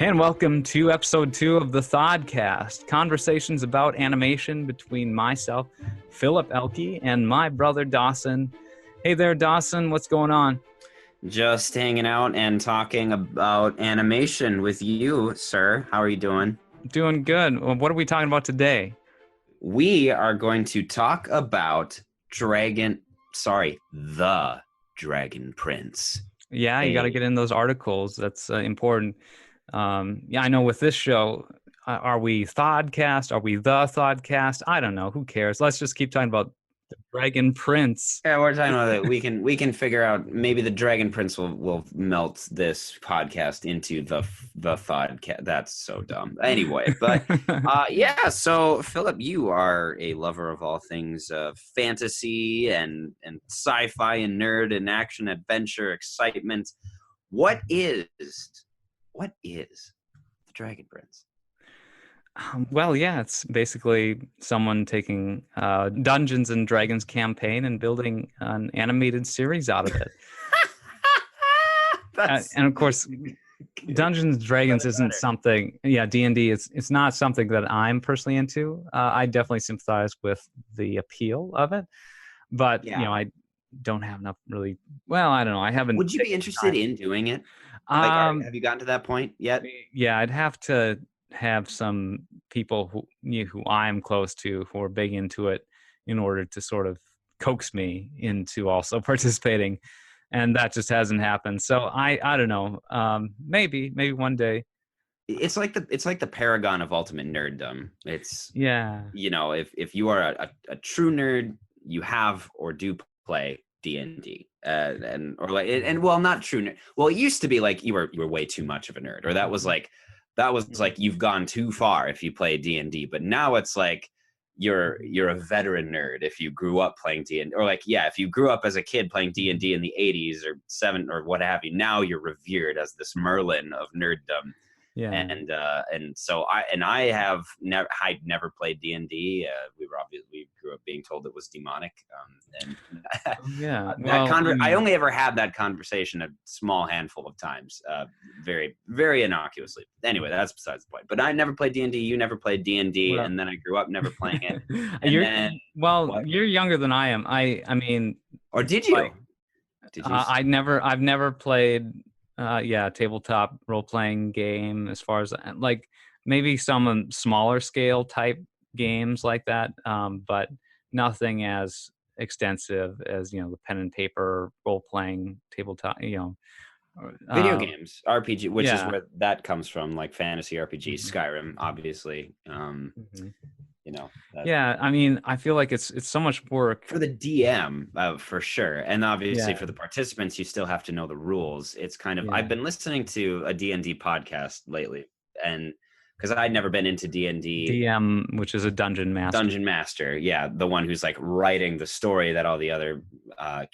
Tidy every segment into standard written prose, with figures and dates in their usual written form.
And welcome to episode 2 of the ThawedCast, conversations about animation between myself, Philip Ehlke, and my brother Dawson. Hey there, Dawson, what's going on? Just hanging out and talking about animation with you, sir. How are you doing? Doing good. Well, what are we talking about today? We are going to talk about the Dragon Prince. Yeah, you got to get in those articles. That's important. Yeah, I know with this show, are we ThawedCast? Are we the ThawedCast? I don't know. Who cares? Let's just keep talking about the Dragon Prince. Yeah, we're talking about it. We can figure out maybe the Dragon Prince will melt this podcast into the Thawedcast. That's so dumb. Anyway, but yeah. So Philip, you are a lover of all things fantasy and sci-fi and nerd and action adventure excitement. What is the Dragon Prince? Well, yeah, it's basically someone taking Dungeons and Dragons campaign and building an animated series out of it. And of course, Dungeons and Dragons isn't something. Yeah, D&D. It's not something that I'm personally into. I definitely sympathize with the appeal of it, but Yeah. you know, I don't have enough really. Well, I don't know. I haven't. Would you be interested in doing it? Like, have you gotten to that point yet? Yeah, I'd have to have some people who I'm close to who are big into it in order to sort of coax me into also participating, and that just hasn't happened. So I don't know. Maybe one day. It's like the paragon of ultimate nerddom. It's, Yeah. you know, if you are a true nerd, you have or do play D&D, and well, not true nerd. Well, it used to be like you were way too much of a nerd, or that was like you've gone too far if you play D&D. But now it's like you're a veteran nerd if you grew up playing D&D, or like, yeah, if you grew up as a kid playing D&D in the 80s or 7 or what have you. Now you're revered as this Merlin of nerddom. Yeah. And so I'd never played D&D. We grew up being told it was demonic. Yeah. I only ever had that conversation a small handful of times, very, very innocuously. Anyway, that's besides the point. But I never played D&D. You never played D&D, and then I grew up never playing it. You're younger than I am. I mean, or did you? I've never played. Tabletop role-playing game, as far as like maybe some smaller scale type games like that, but nothing as extensive as, you know, the pen and paper role-playing tabletop, you know, video games, RPG, which is where that comes from, like fantasy RPG. Skyrim, obviously. You know, I mean, I feel like it's so much work for the DM, for sure, and obviously for the participants, you still have to know the rules. It's kind of I've been listening to a D&D podcast lately, and because I'd never been into D&D. DM, which is a dungeon master. Yeah, the one who's like writing the story that all the other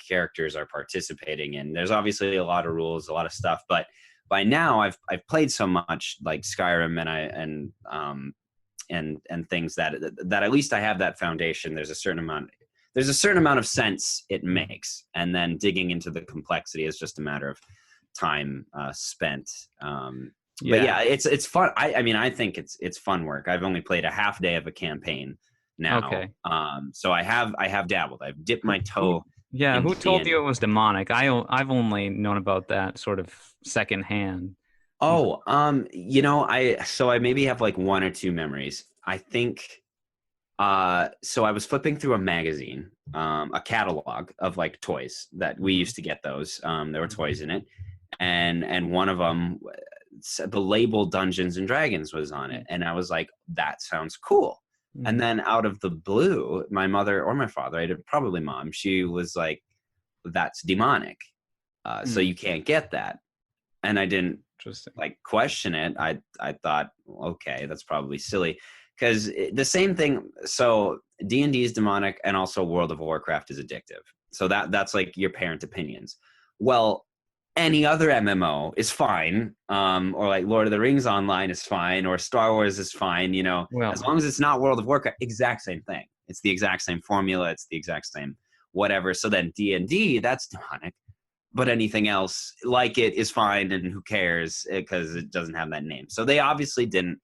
characters are participating in. There's obviously a lot of rules, a lot of stuff, but by now I've played so much like Skyrim and things that at least I have that foundation. There's a certain amount of sense it makes, and then digging into the complexity is just a matter of time spent. But yeah, it's fun. I mean, I think it's fun work. I've only played a half day of a campaign now. Okay. So I have dabbled. I've dipped my toe. Yeah, who told you it was demonic? I've only known about that sort of secondhand. Oh, you know, I maybe have like one or two memories. I think, so I was flipping through a magazine, a catalog of like toys that we used to get those. There were toys in it, and one of them, the label Dungeons and Dragons was on it, and I was like, that sounds cool. And then out of the blue, my mother or my father, probably mom, she was like, that's demonic, so you can't get that. And I didn't like question it. I thought, okay, that's probably silly, because the same thing. So D&D is demonic, and also World of Warcraft is addictive. So that's like your parent opinions. Well, any other MMO is fine, or like Lord of the Rings Online is fine, or Star Wars is fine. You know, as long as it's not World of Warcraft, exact same thing. It's the exact same formula. It's the exact same whatever. So then D&D, that's demonic. but anything else like it is fine, and who cares, because it doesn't have that name. So they obviously didn't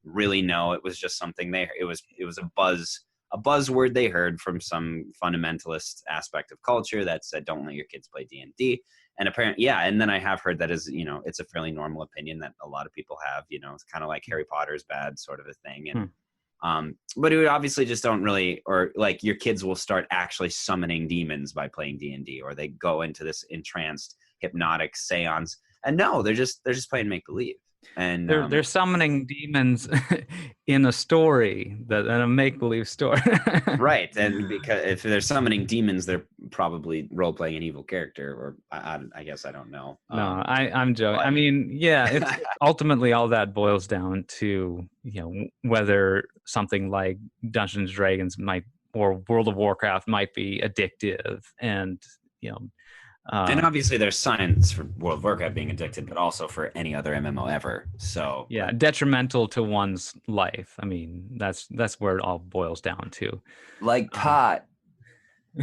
really know. It was just something it was a buzzword they heard from some fundamentalist aspect of culture that said, don't let your kids play D&D. And apparently, yeah. And then I have heard that it's a fairly normal opinion that a lot of people have, it's kind of like Harry Potter's bad sort of a thing. And but it obviously just don't really, or like your kids will start actually summoning demons by playing D&D, or they go into this entranced hypnotic seance. And no, they're just playing make believe. And they're summoning demons in a story, in a make believe story. Right, and because if they're summoning demons, they're probably role playing an evil character, or I guess I don't know. No, I'm joking. I mean, yeah, it's ultimately all that boils down to whether something like Dungeons and Dragons or World of Warcraft might be addictive, and and obviously there's science for World of Warcraft being addicted, but also for any other MMO ever. So yeah, detrimental to one's life. I mean, that's where it all boils down to. Like pot,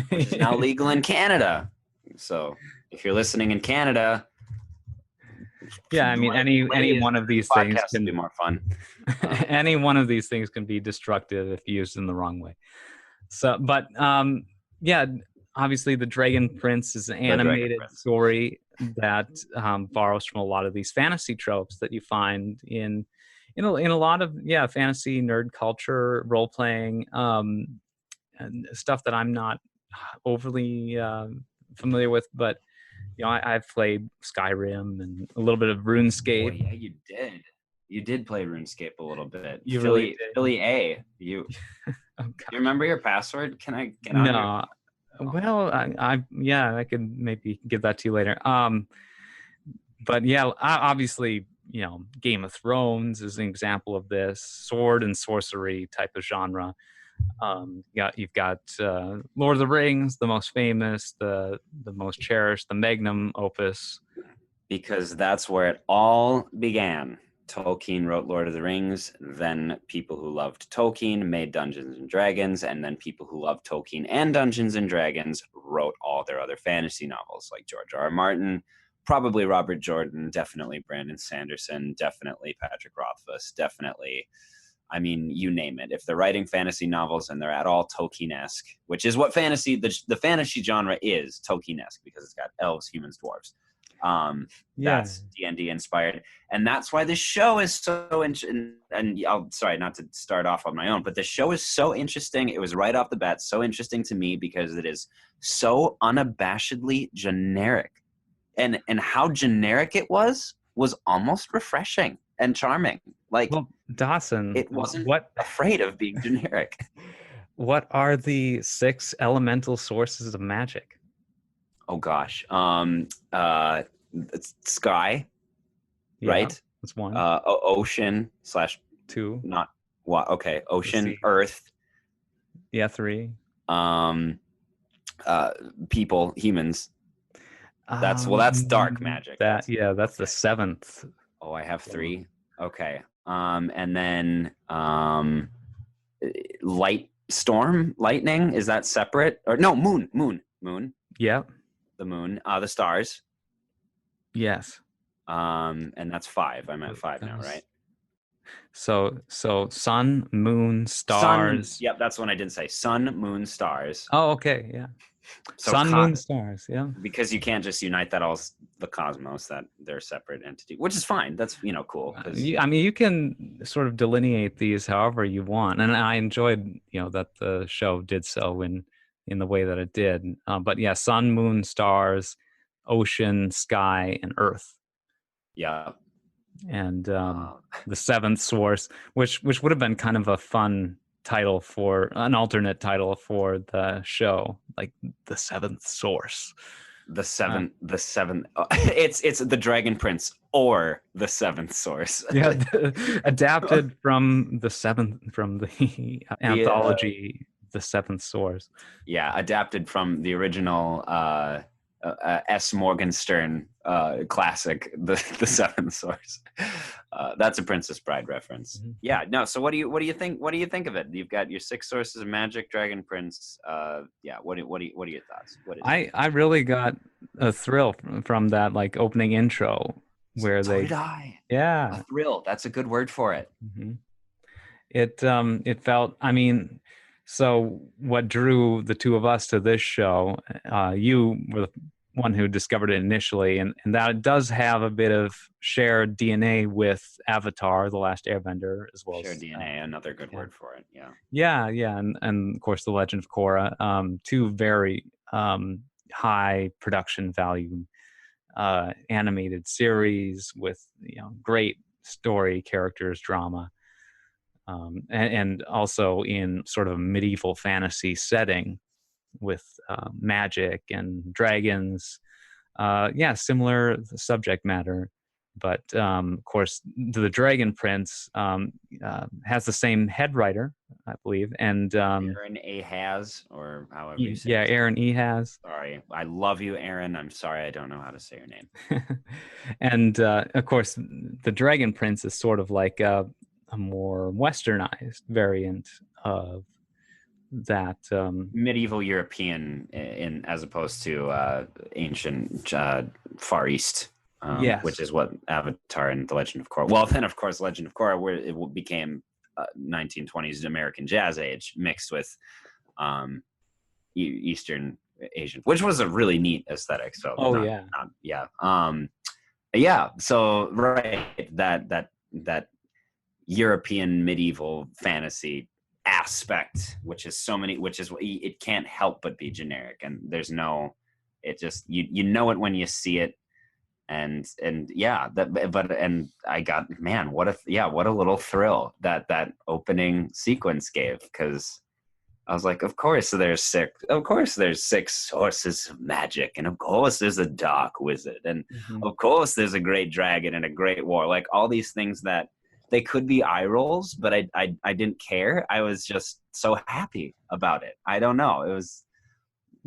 which is now legal in Canada. So if you're listening in Canada, yeah, I mean, any one of these things can be more fun. Any one of these things can be destructive if used in the wrong way. So, but yeah, obviously, the Dragon Prince is an animated story that borrows from a lot of these fantasy tropes that you find in a lot of fantasy nerd culture, role playing, and stuff that I'm not overly familiar with, but I've played Skyrim and a little bit of RuneScape. Oh, yeah, you did play RuneScape a little bit. You really did. Philly A. You remember your password? Can I get on? No. Well, I could maybe give that to you later. But yeah, obviously, Game of Thrones is an example of this sword and sorcery type of genre. You've got Lord of the Rings, the most famous, the most cherished, the magnum opus. Because that's where it all began. Tolkien wrote Lord of the Rings, then people who loved Tolkien made Dungeons and Dragons, and then people who loved Tolkien and Dungeons and Dragons wrote all their other fantasy novels, like George R. R. Martin, probably Robert Jordan, definitely Brandon Sanderson, definitely Patrick Rothfuss, definitely, I mean, you name it. If they're writing fantasy novels and they're at all Tolkien-esque, which is what the fantasy genre is, Tolkien-esque, because it's got elves, humans, dwarves. That's D&D inspired, and that's why this show is so interesting. And sorry not to start off on my own, but the show is so interesting. It was right off the bat so interesting to me because it is so unabashedly generic, and how generic it was almost refreshing and charming. Like, well, Dawson, it wasn't afraid of being generic. What are the 6 elemental sources of magic? Oh gosh, it's sky, right? That's 1. Ocean / 2. Not what? Okay, ocean, earth. Yeah, 3. People, humans. That's dark magic. That's the 7th. Oh, I have 3. Okay, and then lightning. Is that separate? Or no, moon. Yeah. The moon, the stars. Yes. And that's 5. I'm at 5 now, right? So sun, moon, stars. Yep, that's one I didn't say. Sun, moon, stars. Oh, okay, yeah. So sun, moon, stars, yeah. Because you can't just unite that all the cosmos, that they're separate entity, which is fine. That's cool. I mean, you can sort of delineate these however you want, and I enjoyed that the show did so in the way that it did. But yeah, sun, moon, stars, ocean, sky, and earth. Yeah. And the 7th source, which would have been kind of a fun title for an alternate title for the show, like the 7th source. The seventh. It's the Dragon Prince or the 7th source. Yeah, adapted from the anthology, the 7th source. Yeah, adapted from the original S. Morgenstern classic, the 7th source. That's a Princess Bride reference. Mhm. Yeah, no. So what do you think? What do you think of it? You've got your 6 sources of magic, Dragon Prince. Yeah. What are your thoughts? What is it? I really got a thrill from that like opening intro where So they did I. A yeah. thrill. That's a good word for it. Mhm. It felt, I mean, so what drew the two of us to this show, you were the one who discovered it initially, and that it does have a bit of shared DNA with Avatar: The Last Airbender, as well Shared as DNA. Another good yeah. word for it. Yeah. Yeah, and of course The Legend of Korra, two very high production value animated series with great story, characters, drama, and also in sort of a medieval fantasy setting with magic and dragons. Yeah, similar subject matter, but of course, the Dragon Prince has the same head writer, I believe, and Aaron A. Has, or however you say yeah, his Aaron name. E. has. Sorry. I love you, Aaron. I'm sorry I don't know how to say your name. And of course, the Dragon Prince is sort of like a more westernized variant of that. Medieval European in as opposed to ancient Far East, which Yes. is what Avatar and The Legend of Korra. Well, then of course Legend of Korra, where it became 1920s American jazz age mixed with Eastern Asian, which was a really neat aesthetic. So Oh yeah. yeah, yeah. So right, that European medieval fantasy aspect, which is it can't help but be generic, and there's no, it just you know it when you see it, and yeah, and I got, man, what a little thrill that opening sequence gave, because I was like, of course there's 6 sources of magic, and of course there's a dark wizard, and Mhm. of course there's a great dragon and a great war. Like all these things that they could be eye rolls, but I didn't care. I was just so happy about it. I don't know. It was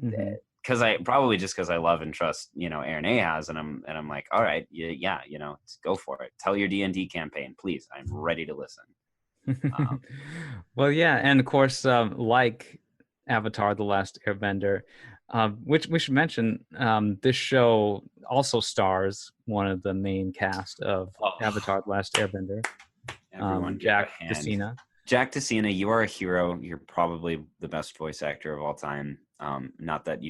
Mhm. because I love and trust, Aaron Ahaz, and I'm like, all right, yeah, go for it. Tell your D&D campaign, please. I'm ready to listen. Well, yeah, and of course, like Avatar: The Last Airbender, which we should mention, this show also stars one of the main cast of Oh, Avatar: The Last Airbender, everyone give a Jack hand. Dacina. Jack Dacina, you are a hero. You're probably the best voice actor of all time. Not that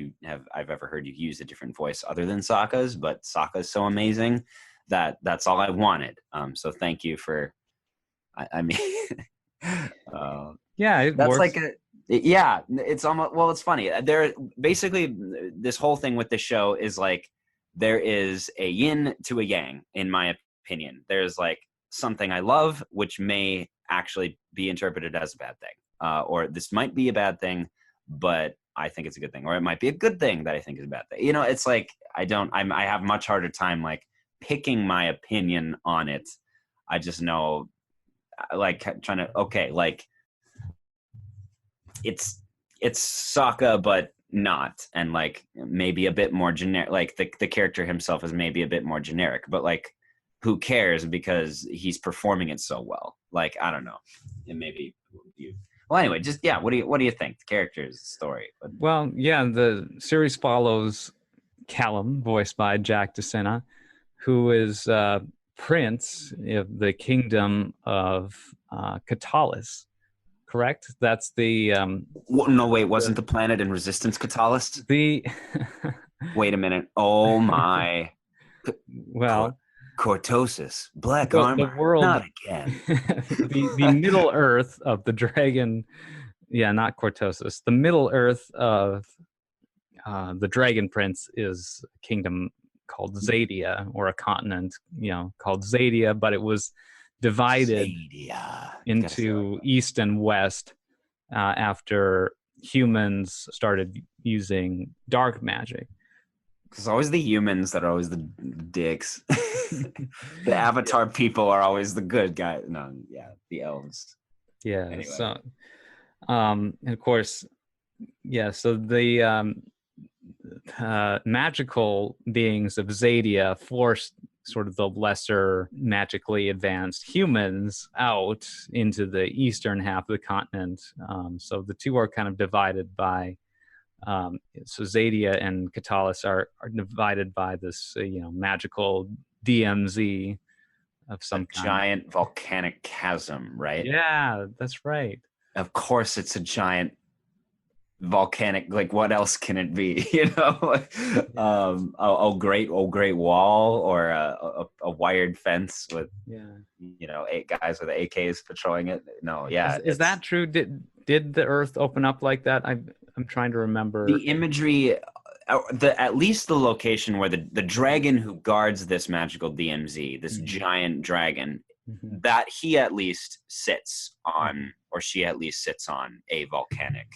I've ever heard you use a different voice other than Sokka's, but Sokka's so amazing that's all I wanted. So thank you for, I mean, Yeah, it that's works. like yeah, it's almost, well, it's funny. There, basically, this whole thing with the show is like, there is a yin to a yang, in my opinion. There's like something I love, which may actually be interpreted as a bad thing, or this might be a bad thing, but I think it's a good thing, or it might be a good thing that I think is a bad thing. It's like I have much harder time like picking my opinion on it. I just know, like, trying to, okay, like, it's Sokka, but not, and like maybe a bit more generic. Like the character himself is maybe a bit more generic, but like, who cares, because he's performing it so well. Like, I don't know, and maybe you. Well, anyway, just yeah. What do you think? The characters, the story. Well, yeah, the series follows Callum, voiced by Jack Dacina, who is prince of the kingdom of Katalis. Correct? That's No, wait, wasn't the planet in Resistance Catalyst? the Wait a minute. Oh my. well, Cortosis, black the armor, world, not again. the Middle Earth of the dragon. Yeah, not Cortosis. The Middle Earth of the Dragon Prince is a kingdom called Zadia, or a continent, called Zadia, but it was divided Zadia. Gotta say it like into East and West after humans started using dark magic. Because always the humans that are always the dicks. The Avatar people are always the good guys. No, yeah, the elves. Yeah. Anyway, So, and of course, yeah. So the magical beings of Zadia forced sort of the lesser magically advanced humans out into the eastern half of the continent. So the two are kind of divided by, so Zadia and Katalis are divided by this, magical DMZ of some kind. Giant volcanic chasm, right? Yeah, that's right. Of course, it's a giant volcanic. Like, what else can it be? A great wall, or a wired fence with 8 guys with AKs patrolling it. No, yeah, is that true? Did the Earth open up like that? I'm trying to remember the imagery. At least the location where the dragon who guards this magical DMZ, this giant dragon, that he at least sits on, or she at least sits on a volcanic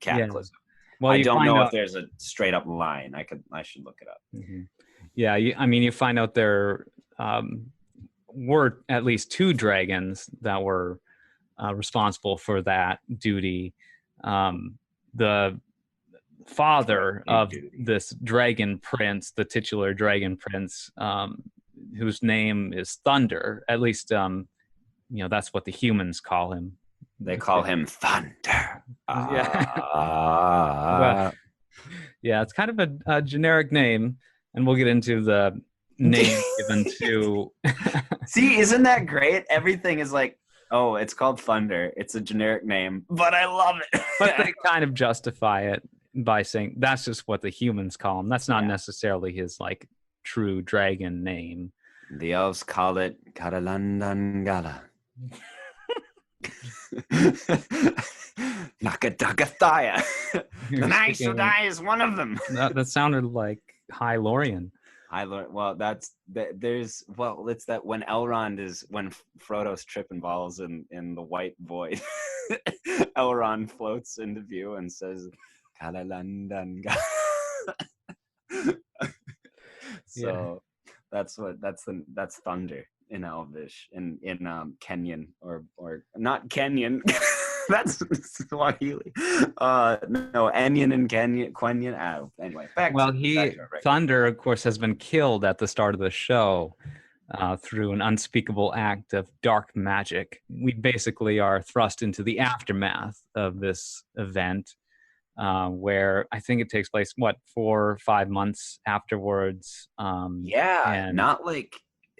cataclysm. Well, I don't know if there's a straight up line. I should look it up. Yeah, you find out there were at least 2 dragons that were responsible for that duty. The father of this dragon prince, the titular dragon prince, whose name is Thunder. At least, that's what the humans call him. They call him Thunder. Well, yeah, it's kind of a generic name, and we'll get into the name given to. See, isn't that great? Everything is like, oh, it's called Thunder. It's a generic name, but I love it. But they kind of justify it by saying that's just what the humans call him. That's not necessarily his like true dragon name. The elves call it Karalandangala. Nakadagathaya. The Nice Who Die is one of them. That sounded like High Lorien. Well, it's that when when Frodo's trip involves in the white void, Elrond floats into view and says, Kalalandanga. So that's thunder in Elvish, in Kenyan or not Kenyan. That's Swahili. No, Enyan and Quenyan. Anyway, Thunder, of course, has been killed at the start of the show through an unspeakable act of dark magic. We basically are thrust into the aftermath of this event, where I think it takes place 4 or 5 months afterwards. Not like.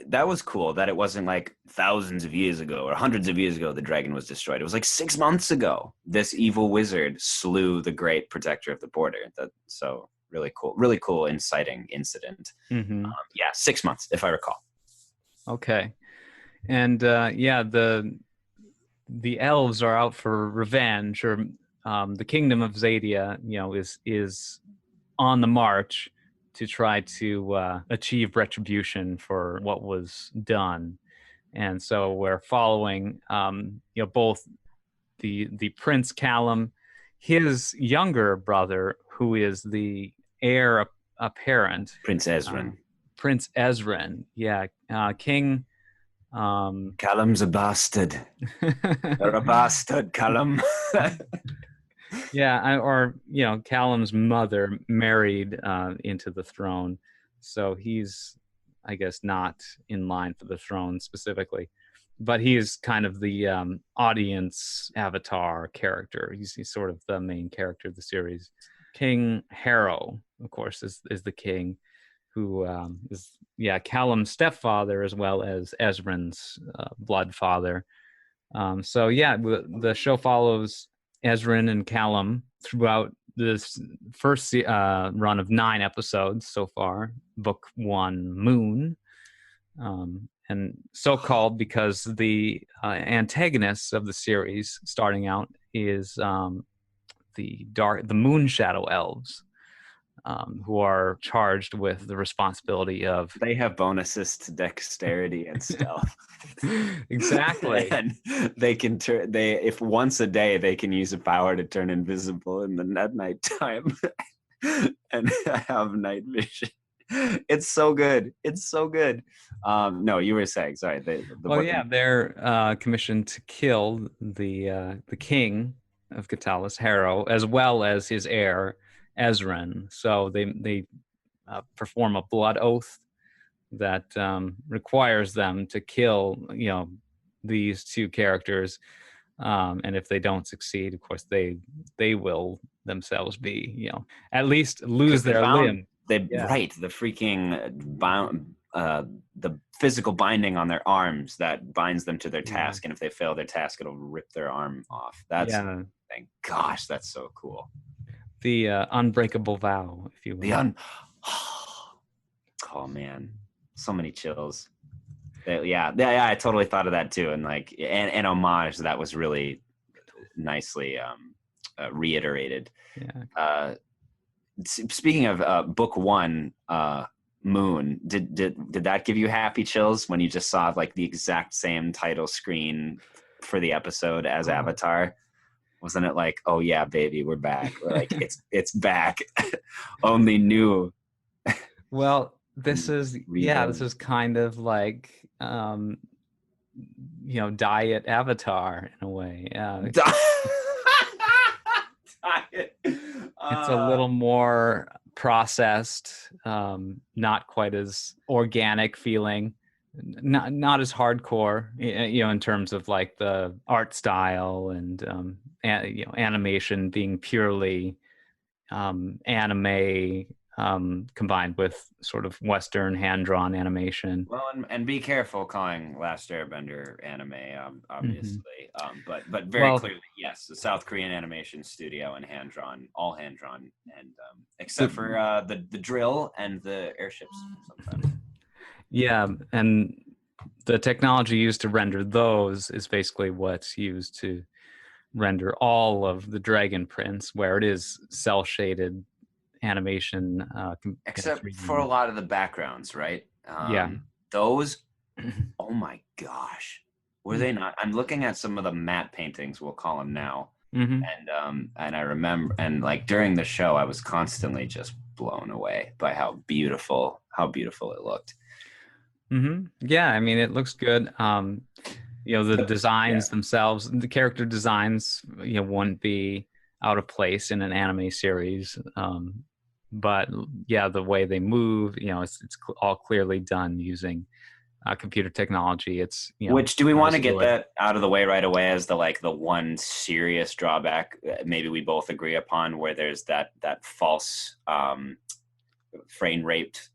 That was cool that it wasn't like thousands of years ago or hundreds of years ago the dragon was destroyed. It was like 6 months ago this evil wizard slew the great protector of the border. So really cool inciting incident. 6 months if I recall. Okay. And the elves are out for revenge, or the kingdom of Zadia is on the march to try to achieve retribution for what was done. And so we're following, both the Prince Callum, his younger brother, who is the heir apparent. Prince Ezrin. King. Callum's a bastard. You're a bastard, Callum. Callum's mother married into the throne, so he's, I guess, not in line for the throne specifically, but he is kind of the audience avatar character. He's sort of the main character of the series. King Harrow, of course, is the king, who is Callum's stepfather as well as Ezrin's blood father. The show follows Ezrin and Callum throughout this first run of 9 episodes so far, book 1 Moon, and so called because the antagonists of the series starting out is the Moon Shadow Elves, who are charged with the responsibility of. They have bonuses to dexterity and stealth. Exactly. And they can if once a day they can use a power to turn invisible in the at nighttime and have night vision. It's so good. No, you were saying, sorry. They're commissioned to kill the king of Katalis, Harrow, as well as his heir Ezrin. So they perform a blood oath that requires them to kill, these two characters. And if they don't succeed, of course, they will themselves be, at least lose Because they're their bound. limb. They Yeah. right the freaking bound. The physical binding on their arms that binds them to their task, and if they fail their task, it'll rip their arm off. That's thank gosh, that's so cool. The unbreakable vow, if you will. Oh man, so many chills. Yeah, I totally thought of that too, and like an homage that was really nicely reiterated. Yeah. Speaking of book one, Moon, did that give you happy chills when you just saw like the exact same title screen for the episode as Avatar? Wasn't it like, oh yeah, baby, we're back? We're like, it's back. Only new. Well, this is kind of like diet Avatar in a way. Diet. It's a little more processed, not quite as organic feeling, not as hardcore, in terms of like the art style and animation being purely anime combined with sort of Western hand-drawn animation. Well, and be careful calling Last Airbender anime, obviously. But very clearly, yes, the South Korean animation studio and all hand-drawn, and except for the drill and the airships sometimes. Yeah, and the technology used to render those is basically what's used to render all of the Dragon Prince, where it is cell-shaded animation, except for a lot of the backgrounds, right? Those, oh my gosh, were they not? I'm looking at some of the matte paintings, we'll call them now, and I remember, and like during the show, I was constantly just blown away by how beautiful it looked. Yeah, I mean, it looks good. The designs themselves, the character designs, wouldn't be out of place in an anime series. But yeah, the way they move, it's all clearly done using computer technology. It's which, do we want to get that out of the way right away as the one serious drawback maybe we both agree upon, where there's that false frame raped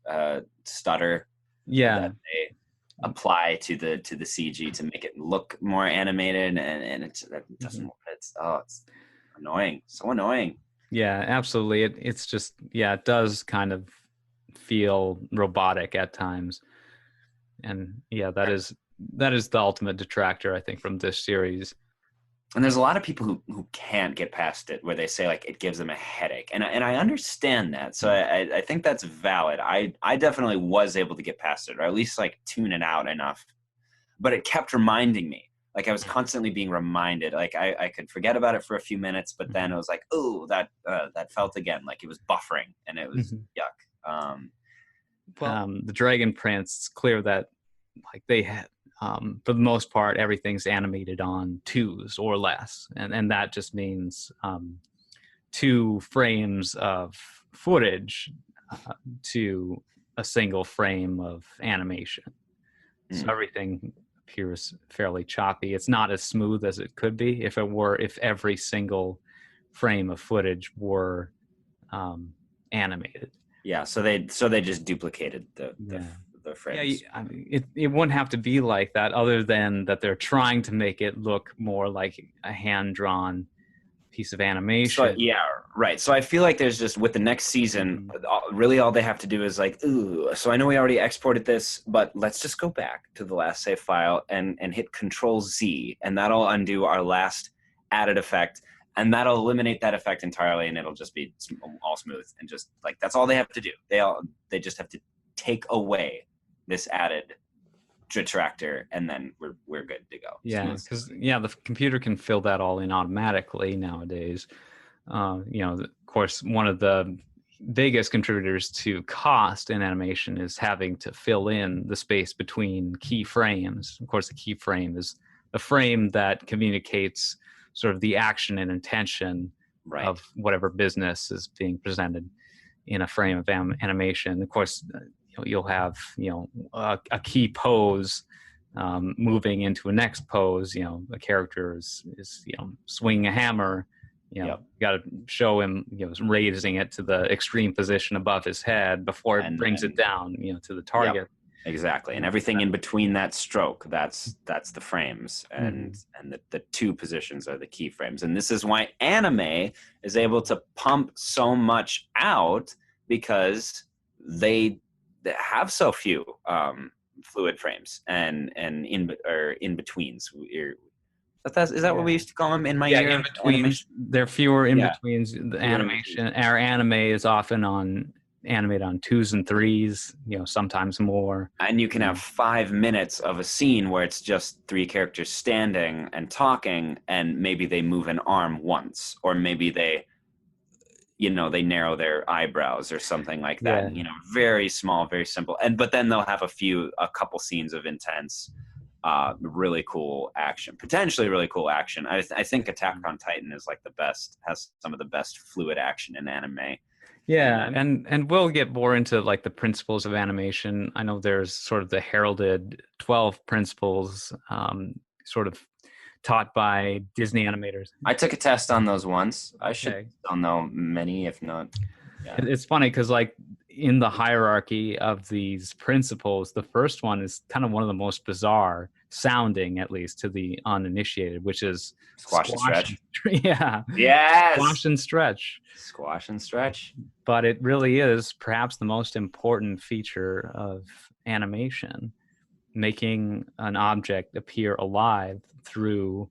stutter that they apply to the CG to make it look more animated, and it doesn't. It's annoying, so annoying. Yeah, absolutely. It's just, it does kind of feel robotic at times. And that is the ultimate detractor, I think, from this series. And there's a lot of people who can't get past it, where they say like it gives them a headache. And I understand that. So I think that's valid. I definitely was able to get past it, or at least like tune it out enough. But it kept reminding me. Like I was constantly being reminded. Like I could forget about it for a few minutes, but then it was like, oh, that felt again, like it was buffering, and it was yuck. The Dragon Prince, it's clear that like they had, for the most part, everything's animated on 2s or less, and that just means 2 frames of footage to a single frame of animation. So everything appears fairly choppy. It's not as smooth as it could be if every single frame of footage were animated. Yeah, so they just duplicated the frames. Yeah, I mean, it wouldn't have to be like that, other than that they're trying to make it look more like a hand-drawn piece of animation. So, yeah, right. So I feel like there's just, with the next season, really all they have to do is like, ooh, so I know we already exported this, but let's just go back to the last save file and hit Control-Z, and that'll undo our last added effect, and that'll eliminate that effect entirely, and it'll just be all smooth, and just like, that's all they have to do. They just have to take away this added detractor, and then we're good to go. Yeah, because the computer can fill that all in automatically nowadays. Of course, one of the biggest contributors to cost in animation is having to fill in the space between key frames. Of course, the key frame is the frame that communicates sort of the action and intention of whatever business is being presented in a frame of animation. Of course, you'll have a key pose moving into a next pose. A character is swinging a hammer. You got to show him raising it to the extreme position above his head before it brings it down to the target. Yep. Exactly, and everything in between that stroke, that's the frames, and the two positions are the key frames. And this is why anime is able to pump so much out, because they have so few fluid frames and in betweens. Is that what we used to call them in my year? In betweens. There are fewer in betweens. The animation, our anime is often animated on 2s and 3s, sometimes more. And you can have 5 minutes of a scene where it's just 3 characters standing and talking, and maybe they move an arm once, or maybe they narrow their eyebrows or something like that. Very small, very simple. But then they'll have a couple scenes of intense, really cool action, potentially really cool action. I think Attack on Titan is like the best, has some of the best fluid action in anime. Yeah, and we'll get more into like the principles of animation. I know there's sort of the heralded 12 principles, sort of taught by Disney animators. I took a test on those once. I should still know many, if not. Yeah. It's funny because like in the hierarchy of these principles, the first one is kind of one of the most bizarre sounding, at least to the uninitiated, which is squash and stretch. Yeah. Yes. Squash and stretch. Squash and stretch. But it really is perhaps the most important feature of animation, making an object appear alive through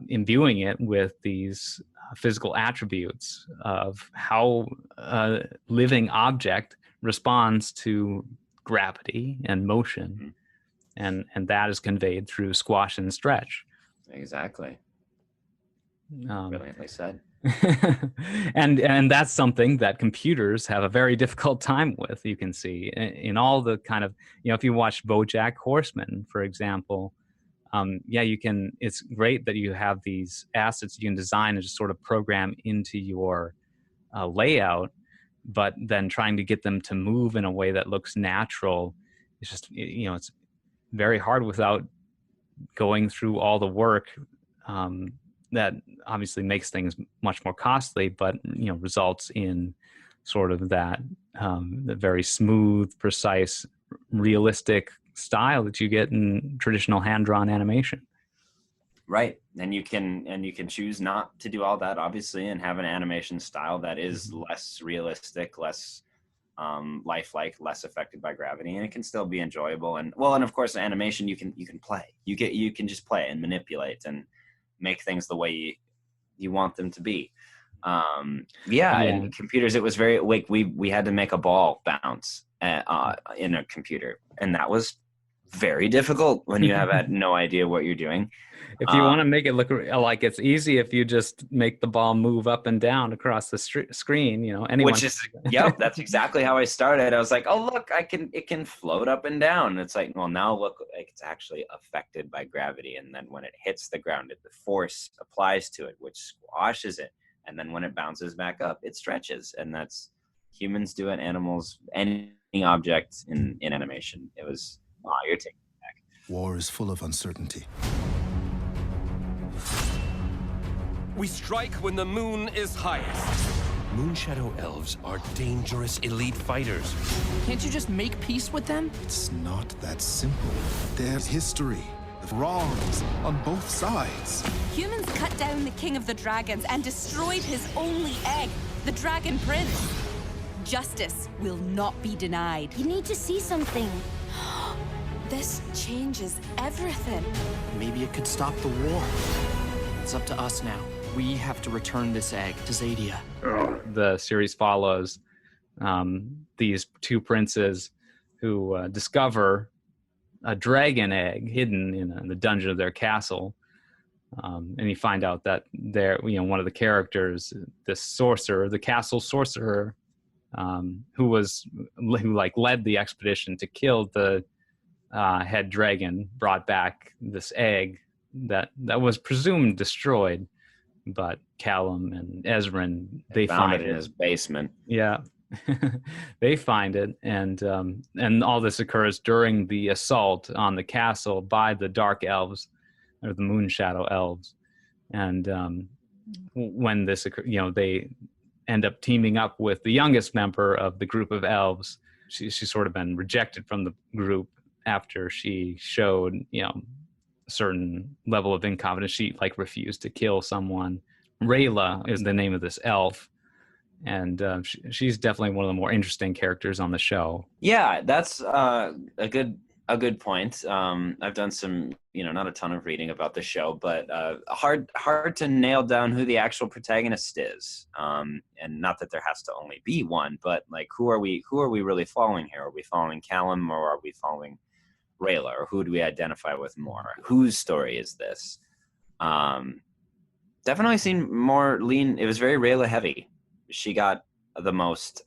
imbuing it with these physical attributes of how a living object responds to gravity and motion. And that is conveyed through squash and stretch. Exactly. Brilliantly said. and that's something that computers have a very difficult time with. You can see in all the kind of, if you watch BoJack Horseman, for example, you can, it's great that you have these assets you can design and just sort of program into your layout, but then trying to get them to move in a way that looks natural, it's just, it's very hard without going through all the work that obviously makes things much more costly, but results in sort of that the very smooth, precise, realistic style that you get in traditional hand-drawn animation. Right, and you can choose not to do all that, obviously, and have an animation style that is less realistic, less lifelike, less affected by gravity, and it can still be enjoyable. And of course, animation you can play. You can just play and manipulate and make things the way you want them to be. And computers, it was very like we had to make a ball bounce in a computer, and that was very difficult when you have had no idea what you're doing. If you want to make it look like it's easy, if you just make the ball move up and down across the screen, anyone. Which is, that's exactly how I started. I was like, oh, look, it can float up and down. And it's like, well, now look, like it's actually affected by gravity. And then when it hits the ground, the force applies to it, which squashes it. And then when it bounces back up, it stretches. And that's, humans do it, animals, any object in animation. It was, you're taking it back. War is full of uncertainty. We strike when the moon is highest. Moonshadow elves are dangerous elite fighters. Can't you just make peace with them? It's not that simple. There's history, wrongs on both sides. Humans cut down the king of the dragons and destroyed his only egg, the dragon prince. Justice will not be denied. You need to see something. This changes everything. Maybe it could stop the war. It's up to us now. We have to return this egg to Zadia. The series follows these two princes who discover a dragon egg hidden in the dungeon of their castle. And you find out that they're, one of the characters, this sorcerer, the castle sorcerer, who led the expedition to kill the head dragon, brought back this egg that was presumed destroyed, but Callum and Ezrin, they found find it in his basement. Yeah. they find it, and all this occurs during the assault on the castle by the Dark Elves, or the Moon Shadow Elves, and when this they end up teaming up with the youngest member of the group of elves. She's sort of been rejected from the group after she showed a certain level of incompetence. She refused to kill someone. Rayla is the name of this elf, and she's definitely one of the more interesting characters on the show. Yeah, that's a good point. I've done some, not a ton of reading about the show, but hard to nail down who the actual protagonist is. And not that there has to only be one, but who are we really following here? Are we following Callum, or are we following Rayla, or who do we identify with more? Whose story is this? Definitely seen more lean. It was very Rayla heavy. She got the most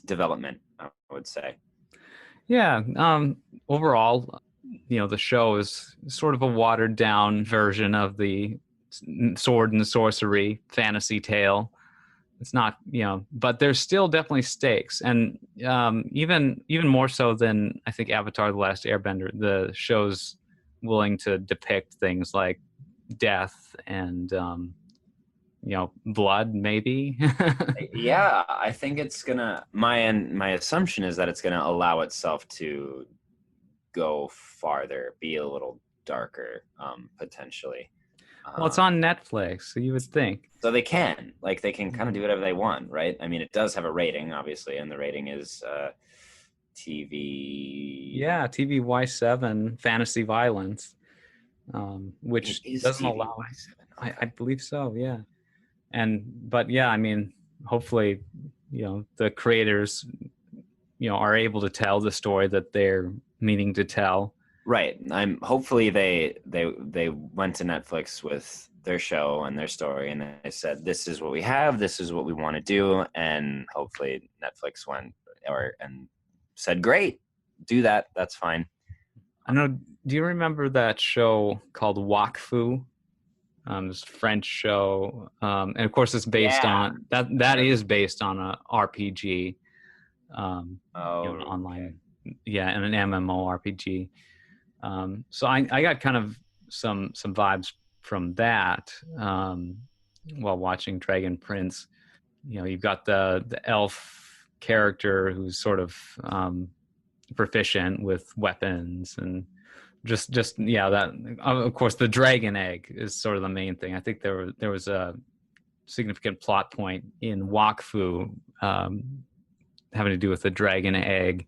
development, I would say. Yeah. Overall, the show is sort of a watered down version of the sword and sorcery fantasy tale. It's not, but there's still definitely stakes, and even more so than I think Avatar: The Last Airbender, the show's willing to depict things like death and blood, maybe. Yeah, I think it's gonna. My assumption is that it's gonna allow itself to go farther, be a little darker, potentially. Well, it's on Netflix, so you would think. So they can kind of do whatever they want, right? I mean, it does have a rating, obviously, and the rating is TV. Yeah, TVY7 fantasy violence, which doesn't TVY7. allow. I believe so. Yeah, but yeah, I mean, hopefully, the creators, are able to tell the story that they're meaning to tell. Right. Hopefully they went to Netflix with their show and their story, and they said, this is what we have, this is what we want to do, and hopefully Netflix went and said, great, do that, that's fine. I know. Do you remember that show called Wakfu? This French show, and of course it's based on that is based on a RPG, online, and an MMO RPG. So I got kind of some vibes from that while watching Dragon Prince. You've got the elf character who's sort of proficient with weapons, and just that, of course, the dragon egg is sort of the main thing. I think there was a significant plot point in Wakfu having to do with the dragon egg,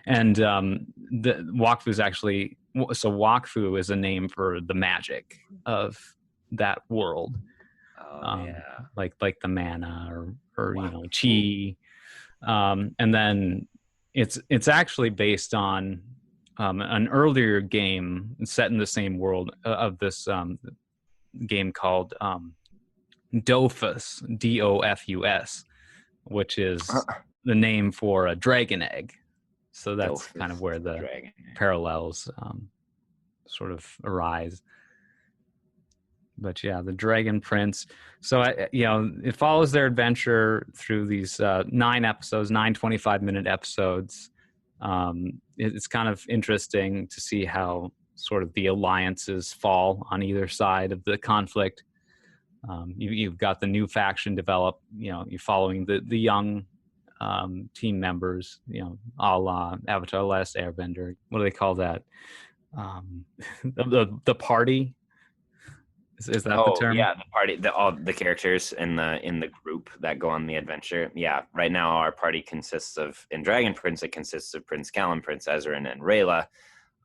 and the Wakfu is actually. So Wakfu is a name for the magic of that world, like the mana or chi, and then it's actually based on an earlier game set in the same world of this game called Dofus, Dofus, which is the name for a dragon egg. So that's kind of where the parallels sort of arise. But yeah, the Dragon Prince. So it follows their adventure through these 9 episodes, 9 25-minute episodes. It's kind of interesting to see how sort of the alliances fall on either side of the conflict. You've got the new faction develop. You're following the young team members, a la Avatar: The Last Airbender. What do they call that? The party. Is that the term? Yeah, the party. All the characters in the group that go on the adventure. Yeah, right now our party consists of, in Dragon Prince, it consists of Prince Callum, Prince Ezrin, and Rayla.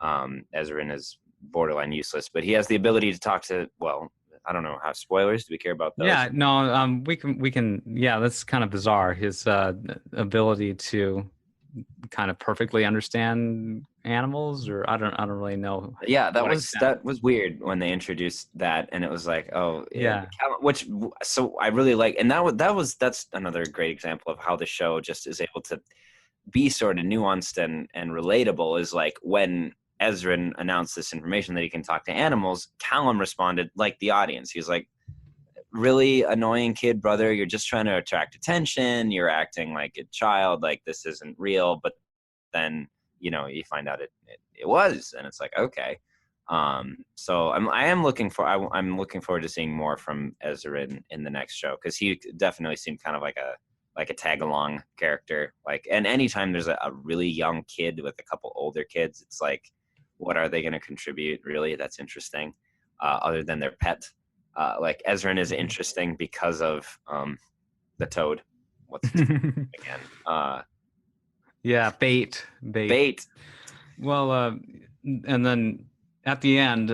Ezrin is borderline useless, but he has the ability to talk to. Well, I don't know how spoilers. Do we care about those? Yeah, no. We can. Yeah, that's kind of bizarre. His ability to kind of perfectly understand animals, or I don't really know. Yeah, that was weird when they introduced that, and it was like, oh yeah, so I really like, and that's another great example of how the show just is able to be sort of nuanced and relatable. Is like when Ezrin announced this information that he can talk to animals, Callum responded like the audience. He was like, really annoying kid brother. You're just trying to attract attention. You're acting like a child, like this isn't real. But then, you know, you find out it was, and it's like, okay. So I'm looking forward to seeing more from Ezra in the next show, because he definitely seemed kind of like a tag along character. Like, and anytime there's a really young kid with a couple older kids, it's like, what are they going to contribute? Really, that's interesting. Other than their pet, like Ezra is interesting because of the toad. What's its name again? Yeah, bait. Well, and then at the end,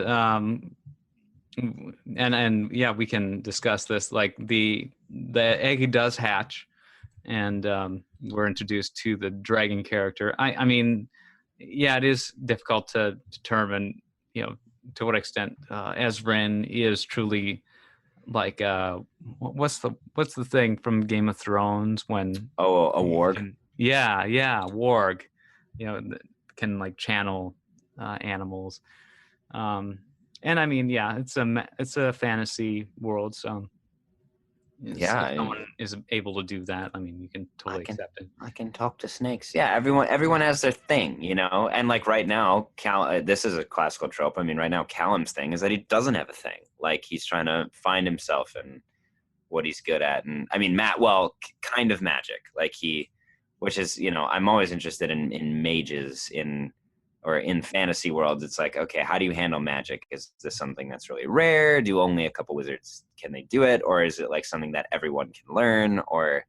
and yeah, we can discuss this. Like the egg does hatch, and we're introduced to the dragon character. I mean, yeah, it is difficult to determine, you know, to what extent Ezrin is truly like what's the thing from Game of Thrones when a warg. Yeah, warg, you know, can like channel animals, and I mean, yeah, it's a fantasy world, so if someone is able to do that, I mean, you can totally accept it. I can talk to snakes. Yeah, everyone has their thing, you know. And like right now, this is a classical trope. I mean, right now, Callum's thing is that he doesn't have a thing. Like, he's trying to find himself and what he's good at. And I mean, kind of magic. Like which is, you know, I'm always interested in mages in fantasy worlds. It's like, okay, how do you handle magic? Is this something that's really rare? Do only a couple wizards can they do it, or is it like something that everyone can learn? Or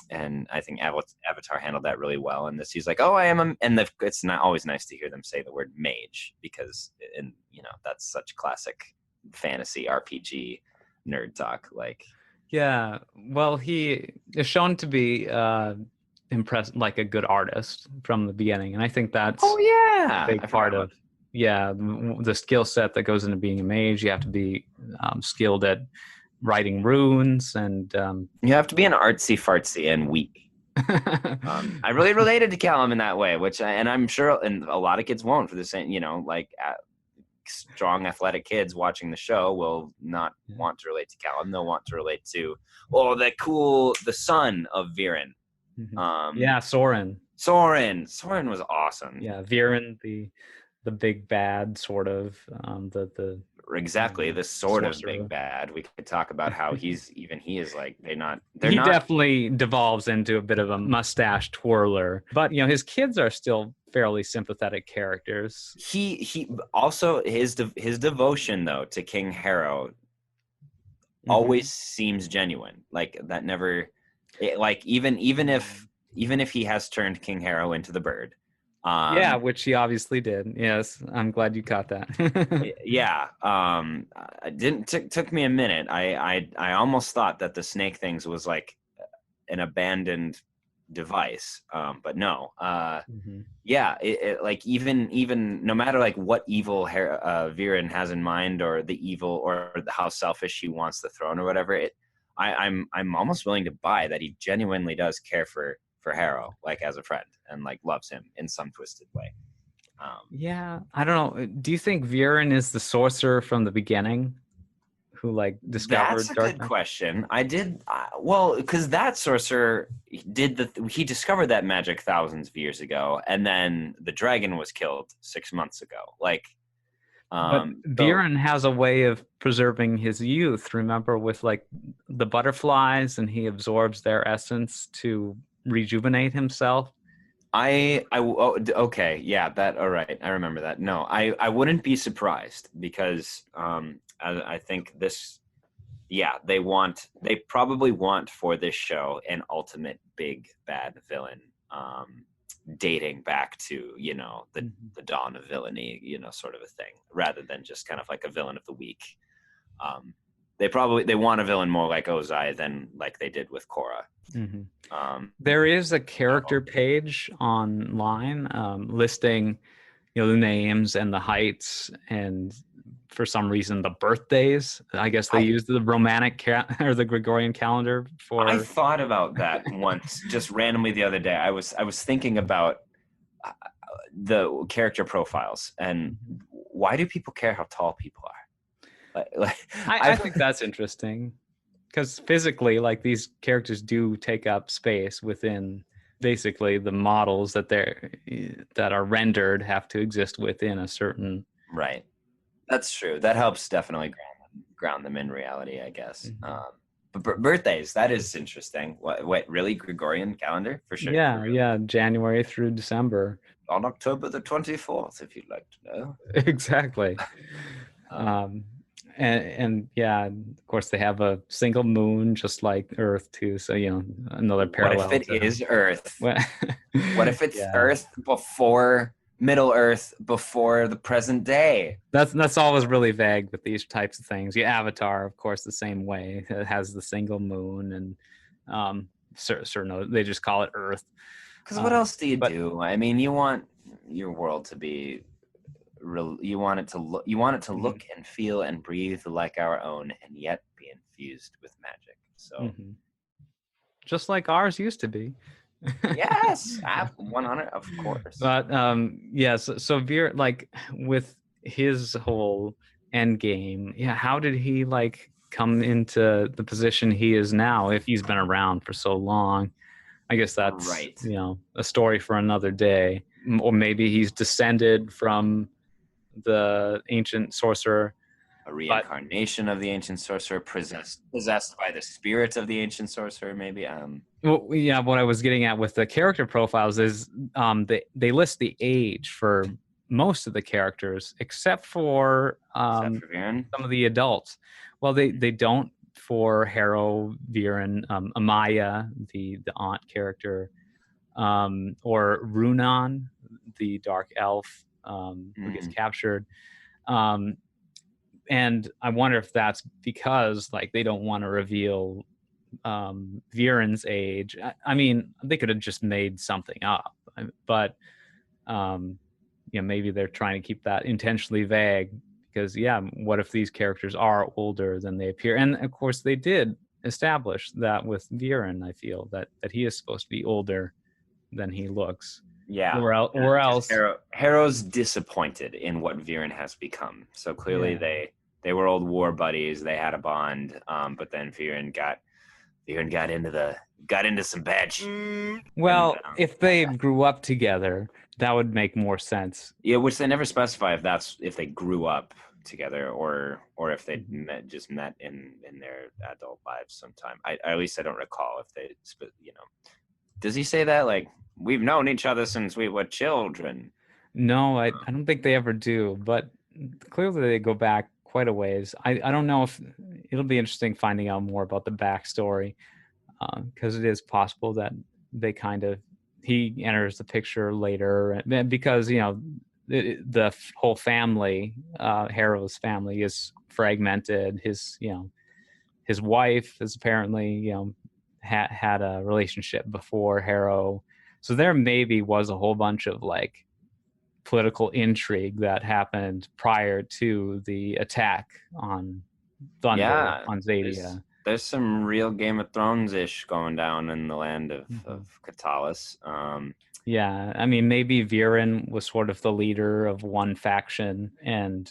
and I think Avatar handled that really well. And he's like, oh, I am it's not always nice to hear them say the word mage, because you know, that's such classic fantasy RPG nerd talk. Like, yeah, well, he is shown to be impressed, like a good artist from the beginning, and I think that's a big part of the skill set that goes into being a mage. You have to be skilled at writing runes, and you have to be an artsy fartsy and weak. I really related to Callum in that way, and I'm sure, and a lot of kids won't, for the same, you know, like strong athletic kids watching the show will not want to relate to Callum. They'll want to relate to the son of Viren. Soren. Soren was awesome. Yeah, Viren, the big bad, sort of, exactly, the sort of big bad. We could talk about how he is like he definitely devolves into a bit of a mustache twirler, but you know, his kids are still fairly sympathetic characters. He also, his devotion though to King Harrow always seems genuine. Like, that never, like, even if he has turned King Harrow into the bird. Which he obviously did. Yes, I'm glad you caught that. Yeah. Took me a minute. I almost thought that the snake things was like an abandoned device, but no. Yeah, like even no matter like what evil Viren has in mind, or the evil, or how selfish he wants the throne or whatever, I'm almost willing to buy that he genuinely does care for Harrow, like, as a friend, and like loves him in some twisted way. I don't know. Do you think Viren is the sorcerer from the beginning who like discovered? That's a good question. I did well, because that sorcerer he discovered that magic thousands of years ago, and then the dragon was killed 6 months ago. Like, but Viren has a way of preserving his youth. Remember, with like the butterflies, and he absorbs their essence to rejuvenate himself. Okay, yeah, that, all right, I remember that. No, I wouldn't be surprised, because I think this, they probably want for this show an ultimate big bad villain, dating back to, you know, the dawn of villainy, you know, sort of a thing, rather than just kind of like a villain of the week. They want a villain more like Ozai than like they did with Korra. There is a character page online listing, you know, the names and the heights, and for some reason the birthdays. I guess they used the Romanic or the Gregorian calendar for. I thought about that once, just randomly the other day. I was thinking about the character profiles, and why do people care how tall people are? I think that's interesting because physically, like these characters do take up space within basically the models that are rendered have to exist within a certain. Right. That's true. That helps definitely ground them in reality, I guess. But birthdays, that is interesting. What, really? Gregorian calendar? For sure. Yeah, yeah, January through December. On October the 24th, if you'd like to know. Exactly. And yeah, of course they have a single moon just like Earth too. So another parallel. What if it is Earth? What if it's Earth before Middle Earth, before the present day? That's always really vague with these types of things. Avatar, of course, the same way. It has the single moon, and certain they just call it Earth. Because what else do you do? I mean, you want your world to be real. You want it to look. You want it to look and feel and breathe like our own, and yet be infused with magic. So, just like ours used to be. Yes, 100, of course. But so Veer, like with his whole end game, how did he like come into the position he is now if he's been around for so long? I guess that's right. A story for another day. Or maybe he's descended from the ancient sorcerer. A reincarnation of the ancient sorcerer, possessed by the spirit of the ancient sorcerer, maybe. What I was getting at with the character profiles is they list the age for most of the characters, except for Viren? some of the adults. Well, they don't for Harrow, Viren, Amaya, the aunt character, or Runan, the dark elf who gets captured. And I wonder if that's because like they don't want to reveal Viren's age. I mean, they could have just made something up, but maybe they're trying to keep that intentionally vague because what if these characters are older than they appear? And of course they did establish that with Viren. I feel that he is supposed to be older than he looks. Yeah. Or else Harrow's disappointed in what Viren has become. So clearly they were old war buddies. They had a bond. But then Viren got into some bad shit. Well, if they grew up together, that would make more sense. Yeah, which they never specify if they grew up together or if they met in their adult lives sometime. At least I don't recall if they Does he say that like we've known each other since we were children? No, I don't think they ever do, but clearly they go back quite a ways. I don't know if it'll be interesting finding out more about the backstory because it is possible that they he enters the picture later because the whole family, Harrow's family, is fragmented. His wife is apparently had a relationship before Harrow, so there maybe was a whole bunch of like political intrigue that happened prior to the attack on Thunder on Zadia. There's some real Game of Thrones-ish going down in the land of Katalis. I mean, maybe Viren was sort of the leader of one faction, and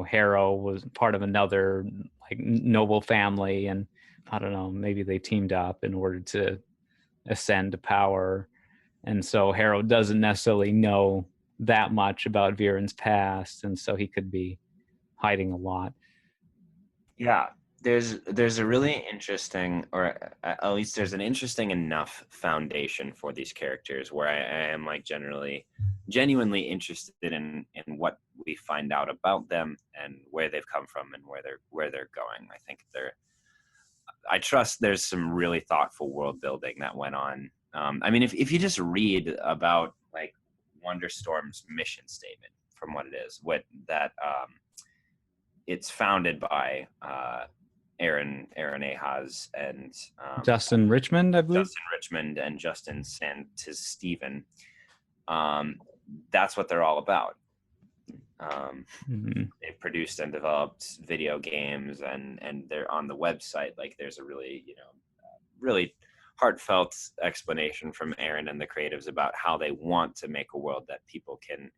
Harrow was part of another like noble family, and I don't know, maybe they teamed up in order to ascend to power, and so Harrow doesn't necessarily know that much about Viren's past, and so he could be hiding a lot. Yeah. There's a really interesting, or at least there's an interesting enough foundation for these characters where I am like genuinely interested in what we find out about them and where they've come from and where they're going. I think I trust there's some really thoughtful world building that went on. I mean, if you just read about like Wonderstorm's mission statement from what it is, it's founded by Aaron Ahaz and Justin Richmond, I believe. Justin Richmond and Justin Steven. That's what they're all about. They've produced and developed video games, and they're on the website. Like, there's a really really heartfelt explanation from Aaron and the creatives about how they want to make a world that people can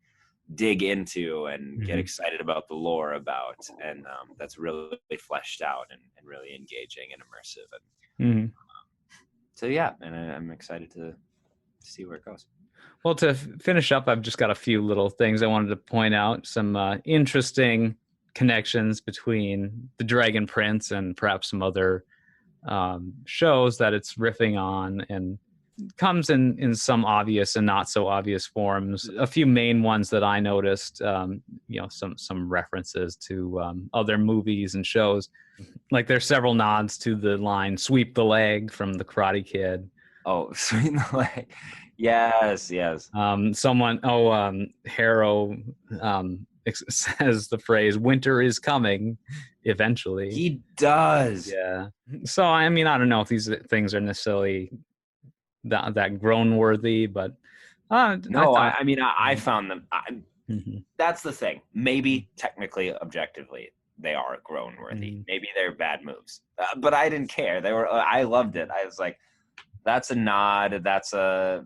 dig into and get excited about the lore about, and that's really fleshed out and really engaging and immersive. And so yeah, and I'm excited to see where it goes. Well, to finish up, I've just got a few little things I wanted to point out. Some interesting connections between the Dragon Prince and perhaps some other shows that it's riffing on, and comes in some obvious and not so obvious forms. A few main ones that I noticed, some references to other movies and shows. Like there's several nods to the line "sweep the leg" from The Karate Kid. Oh, sweep the leg. Yes. Harrow says the phrase "winter is coming" eventually. He does. Yeah. So I mean, I don't know if these things are necessarily that grown worthy, but no, I found them. That's the thing. Maybe technically, objectively, they are grown worthy. Maybe they're bad moves, but I didn't care. They were. I loved it. I was like, that's a nod. That's a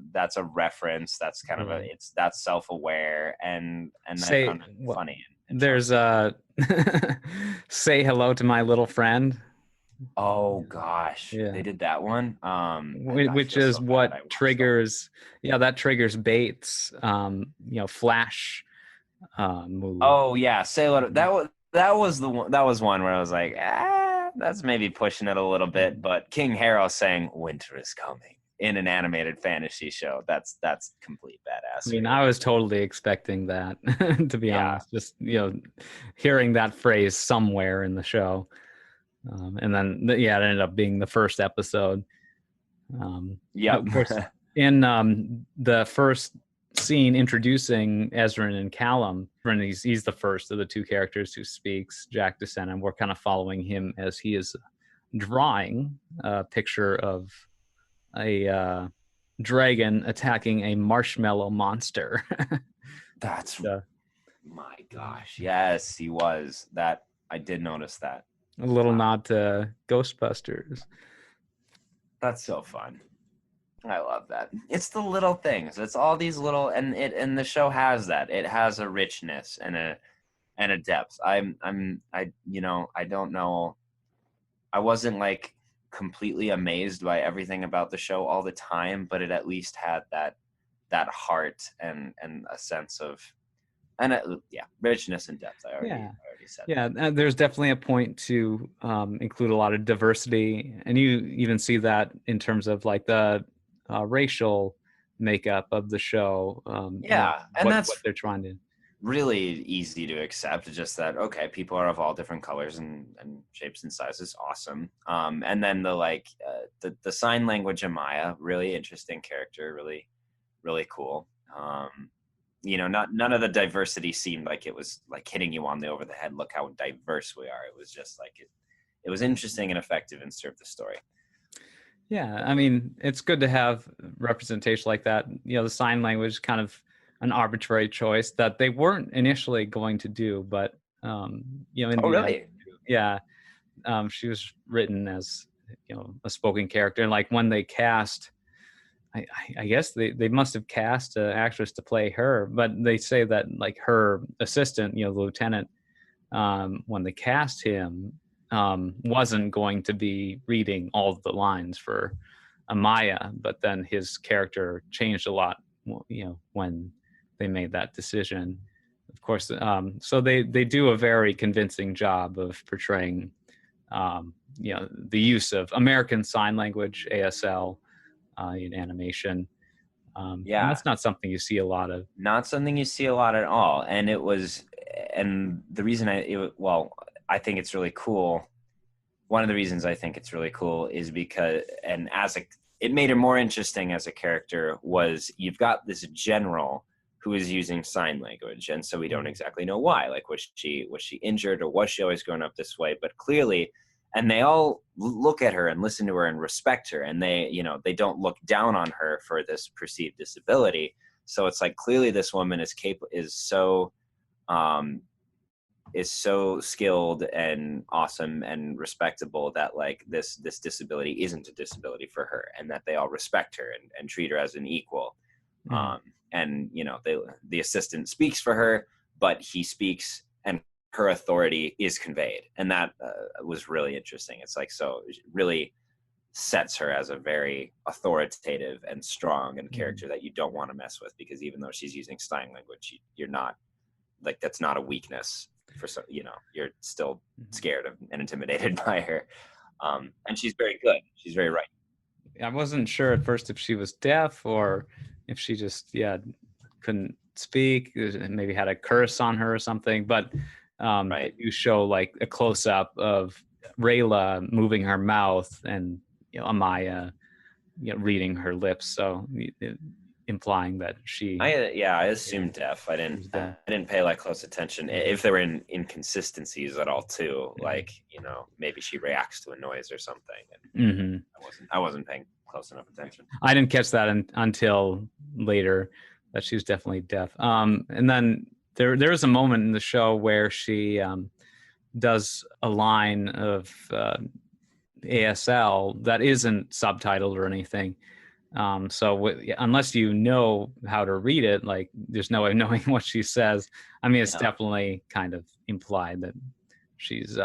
reference. That's kind of that's self-aware and I found it funny. There's say hello to my little friend. Oh gosh, they did that one. Which is so what triggers. Yeah, that triggers Bates. Flash move. Oh yeah, say hello. That was the one. That was one where I was like, that's maybe pushing it a little bit. But King Harrow saying "Winter is coming" in an animated fantasy show, that's complete badass. I mean, I was totally expecting that, to be honest. Just hearing that phrase somewhere in the show. And then it ended up being the first episode. Of course, in the first scene introducing Ezran and Callum, and he's the first of the two characters who speaks, Jack Descent, and we're kind of following him as he is drawing a picture of a dragon attacking a marshmallow monster. That's my gosh, yes, he was. That I did notice that. A little nod to Ghostbusters. That's so fun. I love that. It's the little things. It's all these little, and the show has that. It has a richness and a depth. I don't know. I wasn't like completely amazed by everything about the show all the time, but it at least had that heart and a sense of richness and depth. I already said. Yeah, and there's definitely a point to include a lot of diversity, and you even see that in terms of like the racial makeup of the show. And that's what they're trying to. Really easy to accept. Just that people are of all different colors and shapes and sizes. Awesome. And then the sign language Amaya, really interesting character. Really, really cool. None of the diversity seemed like it was like hitting you on the over the head. Look how diverse we are. It was just like it was interesting and effective and served the story. Yeah, I mean, it's good to have representation like that. The sign language, kind of an arbitrary choice that they weren't initially going to do, but really? She was written as a spoken character, and like when they cast. I guess they must have cast an actress to play her, but they say that like her assistant, the lieutenant, when they cast him, wasn't going to be reading all of the lines for Amaya, but then his character changed a lot, when they made that decision. Of course, so they do a very convincing job of portraying, the use of American Sign Language, ASL. In animation. That's not something you see a lot of. Not something you see a lot at all. And the reason I think it's really cool. One of the reasons I think it's really cool is because, it made it more interesting as a character, was you've got this general who is using sign language. And so we don't exactly know why. Like, was she injured, or was she always growing up this way? But clearly, and they all look at her and listen to her and respect her, and they don't look down on her for this perceived disability. So it's like, clearly this woman is so skilled and awesome and respectable that like this disability isn't a disability for her, and that they all respect her and treat her as an equal. And the assistant speaks for her, but he speaks and her authority is conveyed, and that was really interesting. It's like, so it really sets her as a very authoritative and strong and character that you don't want to mess with, because even though she's using Stein language, you're not like, that's not a weakness for you're still scared of and intimidated by her. And she's very good. She's very right. I wasn't sure at first if she was deaf or if she just couldn't speak, maybe had a curse on her or something, but you show like a close-up of Rayla moving her mouth and Amaya reading her lips, so implying that I assumed deaf. I didn't pay like close attention if there were inconsistencies at all too, like maybe she reacts to a noise or something, and I wasn't paying close enough attention. I didn't catch that until later, that she was definitely deaf. And then there is a moment in the show where she does a line of ASL that isn't subtitled or anything. So unless you know how to read it, like there's no way of knowing what she says. I mean, it's definitely kind of implied that she's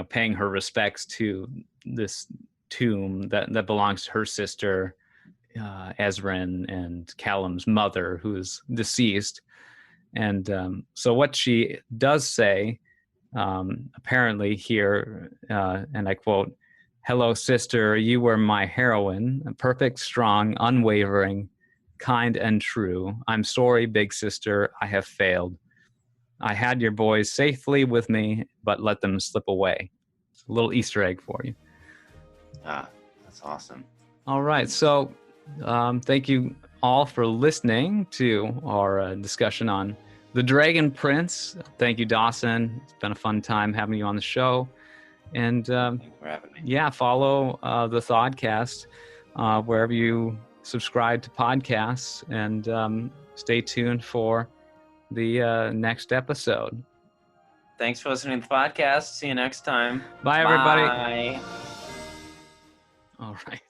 paying her respects to this tomb that belongs to her sister Ezrin and Callum's mother, who is deceased. And so what she does say apparently here, and I quote, "Hello, sister, you were my heroine, perfect, strong, unwavering, kind, and true. I'm sorry, big sister, I have failed. I had your boys safely with me, but let them slip away." It's a little Easter egg for you. That's awesome. All right, so thank you all for listening to our discussion on The Dragon Prince. Thank you, Dawson. It's been a fun time having you on the show. And Thanks for having me. Yeah, follow the ThawedCast wherever you subscribe to podcasts, and stay tuned for the next episode. Thanks for listening to the podcast. See you next time. Bye, everybody. Bye. All right.